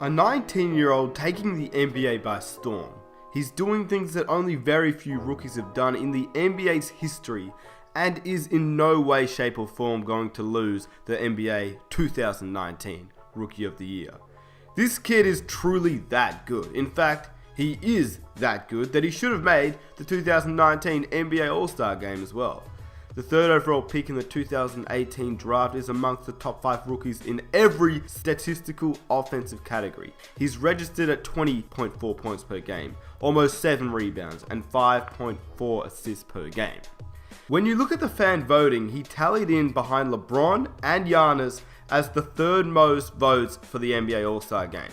A 19-year-old taking the NBA by storm. He's doing things that only very few rookies have done in the NBA's history and is in no way, shape or form going to lose the NBA 2019 Rookie of the Year. This kid is truly that good. In fact, he is that good that he should have made the 2019 NBA All-Star Game as well. The third overall pick in the 2018 draft is amongst the top 5 rookies in every statistical offensive category. He's registered at 20.4 points per game, almost 7 rebounds, and 5.4 assists per game. When you look at the fan voting, he tallied in behind LeBron and Giannis as the third most votes for the NBA All-Star Game.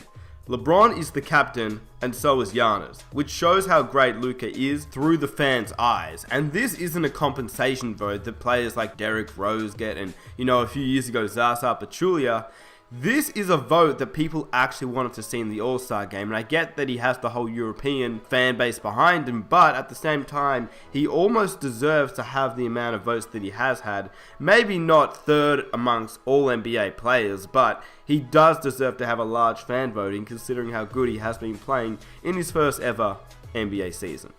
LeBron is the captain, and so is Giannis, which shows how great Luka is through the fans' eyes. And this isn't a compensation vote that players like Derrick Rose get and, a few years ago Zaza Pachulia. This is a vote that people actually wanted to see in the All-Star Game, and I get that he has the whole European fan base behind him, but at the same time, he almost deserves to have the amount of votes that he has had. Maybe not third amongst all NBA players, but he does deserve to have a large fan voting considering how good he has been playing in his first ever NBA season.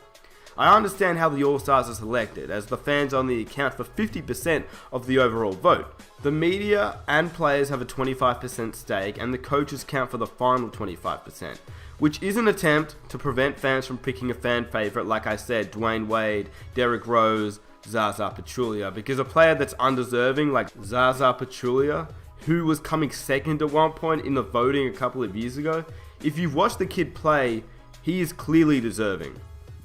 I understand how the All-Stars are selected, as the fans only account for 50% of the overall vote. The media and players have a 25% stake, and the coaches count for the final 25%, which is an attempt to prevent fans from picking a fan favorite, like I said, Dwayne Wade, Derrick Rose, Zaza Pachulia, because a player that's undeserving, like Zaza Pachulia, who was coming second at one point in the voting a couple of years ago, if you've watched the kid play, he is clearly deserving.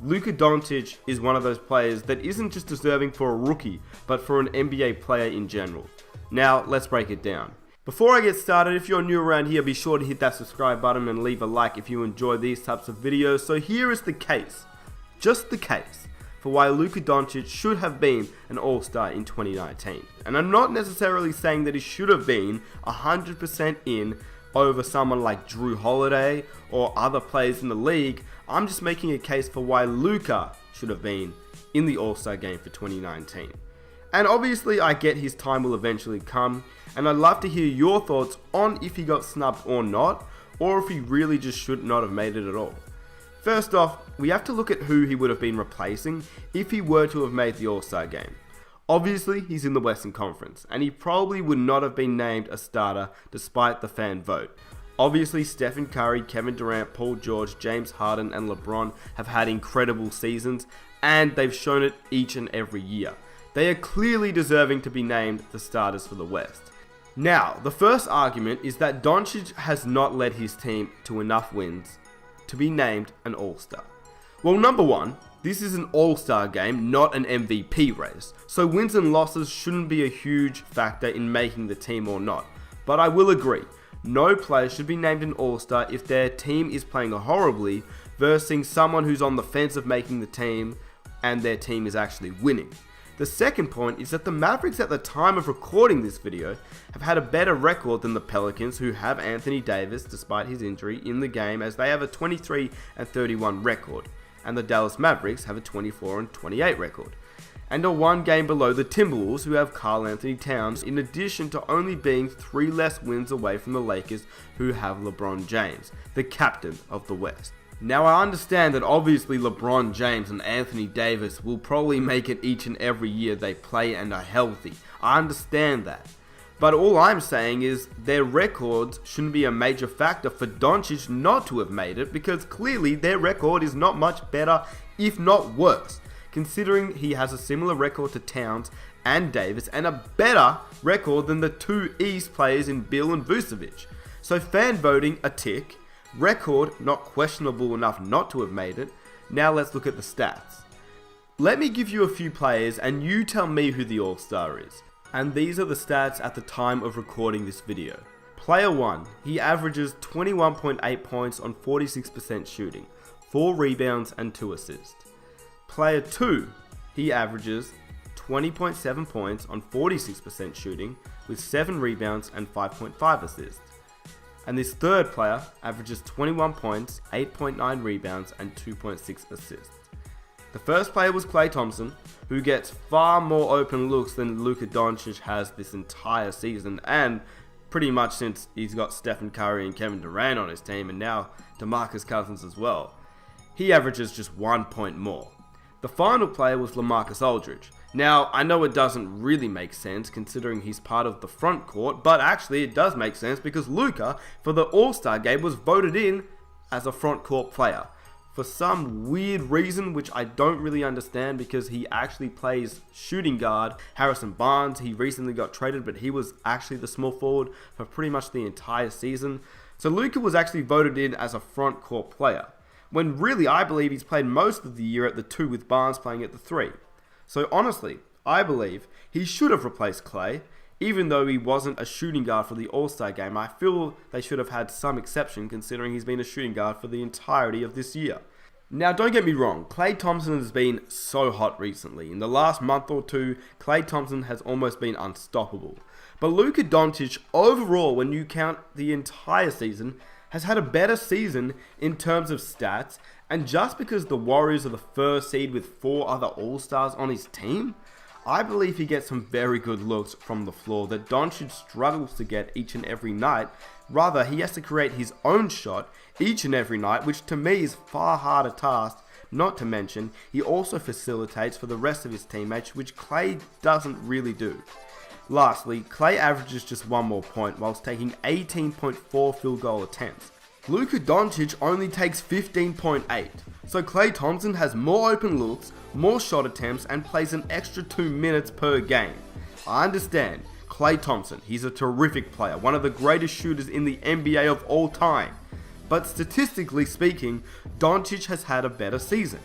Luka Doncic is one of those players that isn't just deserving for a rookie, but for an NBA player in general. Now, let's break it down. Before I get started, if you're new around here, be sure to hit that subscribe button and leave a like if you enjoy these types of videos. So here is the case, just the case, for why Luka Doncic should have been an All-Star in 2019. And I'm not necessarily saying that he should have been 100% in over someone like Drew Holiday or other players in the league. I'm just making a case for why Luka should have been in the All-Star Game for 2019. And obviously I get his time will eventually come, and I'd love to hear your thoughts on if he got snubbed or not, or if he really just should not have made it at all. First off, we have to look at who he would have been replacing if he were to have made the All-Star Game. Obviously, he's in the Western Conference, and he probably would not have been named a starter despite the fan vote. Obviously, Stephen Curry, Kevin Durant, Paul George, James Harden, and LeBron have had incredible seasons, and they've shown it each and every year. They are clearly deserving to be named the starters for the West. Now, the first argument is that Doncic has not led his team to enough wins to be named an All-Star. Well, number one, this is an All-Star game, not an MVP race, so wins and losses shouldn't be a huge factor in making the team or not. But I will agree, no player should be named an All-Star if their team is playing horribly versus someone who's on the fence of making the team and their team is actually winning. The second point is that the Mavericks at the time of recording this video have had a better record than the Pelicans, who have Anthony Davis despite his injury in the game, as they have a 23-31 record, and the Dallas Mavericks have a 24-28 record, and are one game below the Timberwolves, who have Karl Anthony Towns, in addition to only being 3 less wins away from the Lakers, who have LeBron James, the captain of the West. Now, I understand that obviously LeBron James and Anthony Davis will probably make it each and every year they play and are healthy. I understand that. But all I'm saying is their records shouldn't be a major factor for Doncic not to have made it, because clearly their record is not much better, if not worse, considering he has a similar record to Towns and Davis and a better record than the 2 East players in Bill and Vucevic. So fan voting, a tick. Record, not questionable enough not to have made it. Now let's look at the stats. Let me give you a few players and you tell me who the All-Star is. And these are the stats at the time of recording this video. Player 1, he averages 21.8 points on 46% shooting, 4 rebounds and 2 assists. Player 2, he averages 20.7 points on 46% shooting, with 7 rebounds and 5.5 assists. And this third player averages 21 points, 8.9 rebounds, and 2.6 assists. The first player was Klay Thompson, who gets far more open looks than Luka Doncic has this entire season, and pretty much since he's got Stephen Curry and Kevin Durant on his team, and now DeMarcus Cousins as well. He averages just 1 point more. The final player was LaMarcus Aldridge. Now, I know it doesn't really make sense considering he's part of the front court, but actually it does make sense because Luka, for the All-Star game, was voted in as a front court player. For some weird reason, which I don't really understand because he actually plays shooting guard. Harrison Barnes, he recently got traded, but he was actually the small forward for pretty much the entire season. So Luka was actually voted in as a front court player, when really I believe he's played most of the year at the 2 with Barnes playing at the 3. So honestly, I believe he should have replaced Klay. Even though he wasn't a shooting guard for the All-Star game, I feel they should have had some exception considering he's been a shooting guard for the entirety of this year. Now, don't get me wrong, Klay Thompson has been so hot recently. In the last month or two, Klay Thompson has almost been unstoppable. But Luka Doncic, overall, when you count the entire season, has had a better season in terms of stats, and just because the Warriors are the first seed with 4 other All-Stars on his team, I believe he gets some very good looks from the floor that Doncic struggles to get each and every night. Rather, he has to create his own shot each and every night, which to me is far harder task. Not to mention, he also facilitates for the rest of his teammates, which Klay doesn't really do. Lastly, Klay averages just 1 more point whilst taking 18.4 field goal attempts. Luka Doncic only takes 15.8, so Klay Thompson has more open looks, more shot attempts, and plays an extra 2 minutes per game. I understand, Klay Thompson, he's a terrific player, one of the greatest shooters in the NBA of all time. But statistically speaking, Doncic has had a better season.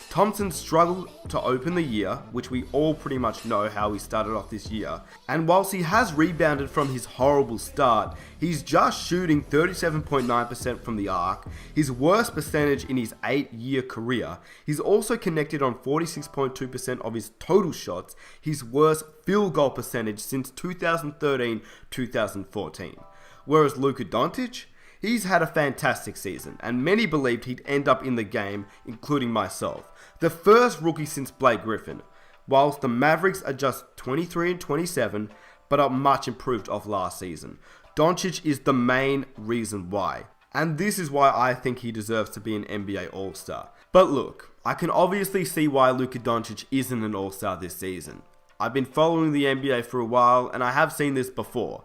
Thompson struggled to open the year, which we all pretty much know how he started off this year, and whilst he has rebounded from his horrible start, he's just shooting 37.9% from the arc, his worst percentage in his 8-year career. He's also connected on 46.2% of his total shots, his worst field goal percentage since 2013-2014. Whereas Luka Doncic, he's had a fantastic season, and many believed he'd end up in the game, including myself. The first rookie since Blake Griffin, whilst the Mavericks are just 23 and 27, but are much improved off last season. Doncic is the main reason why, and this is why I think he deserves to be an NBA All-Star. But look, I can obviously see why Luka Doncic isn't an All-Star this season. I've been following the NBA for a while, and I have seen this before.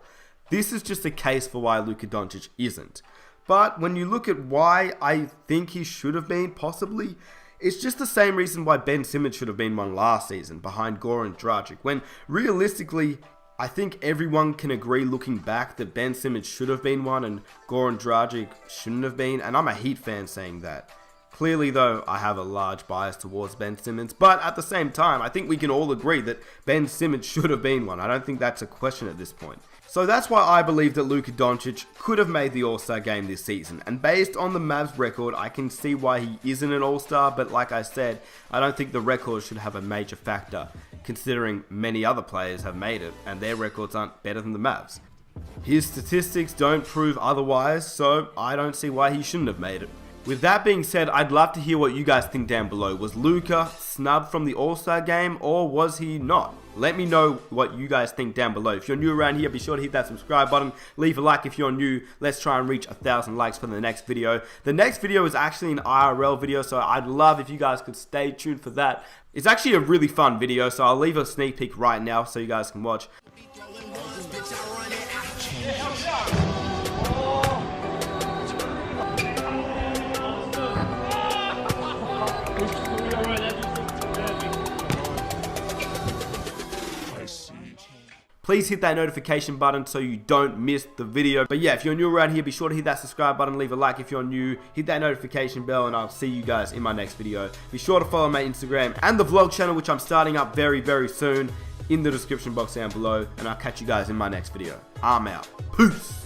This is just a case for why Luka Doncic isn't. But when you look at why I think he should have been, possibly, it's just the same reason why Ben Simmons should have been one last season, behind Goran Dragic, when realistically, I think everyone can agree looking back that Ben Simmons should have been one and Goran Dragic shouldn't have been, and I'm a Heat fan saying that. Clearly though, I have a large bias towards Ben Simmons, but at the same time, I think we can all agree that Ben Simmons should have been one. I don't think that's a question at this point. So that's why I believe that Luka Doncic could have made the All-Star game this season, and based on the Mavs record, I can see why he isn't an All-Star, but like I said, I don't think the record should have a major factor, considering many other players have made it, and their records aren't better than the Mavs. His statistics don't prove otherwise, so I don't see why he shouldn't have made it. With that being said, I'd love to hear what you guys think down below. Was Luka snubbed from the All-Star game, or was he not? Let me know what you guys think down below. If you're new around here, be sure to hit that subscribe button. Leave a like if you're new. Let's try and reach 1,000 likes for the next video. The next video is actually an IRL video, so I'd love if you guys could stay tuned for that. It's actually a really fun video, so I'll leave a sneak peek right now so you guys can watch. Please hit that notification button so you don't miss the video. But yeah, if you're new around here, be sure to hit that subscribe button, leave a like if you're new, hit that notification bell, and I'll see you guys in my next video. Be sure to follow my Instagram and the vlog channel, which I'm starting up very, very soon, in the description box down below, and I'll catch you guys in my next video. I'm out. Peace!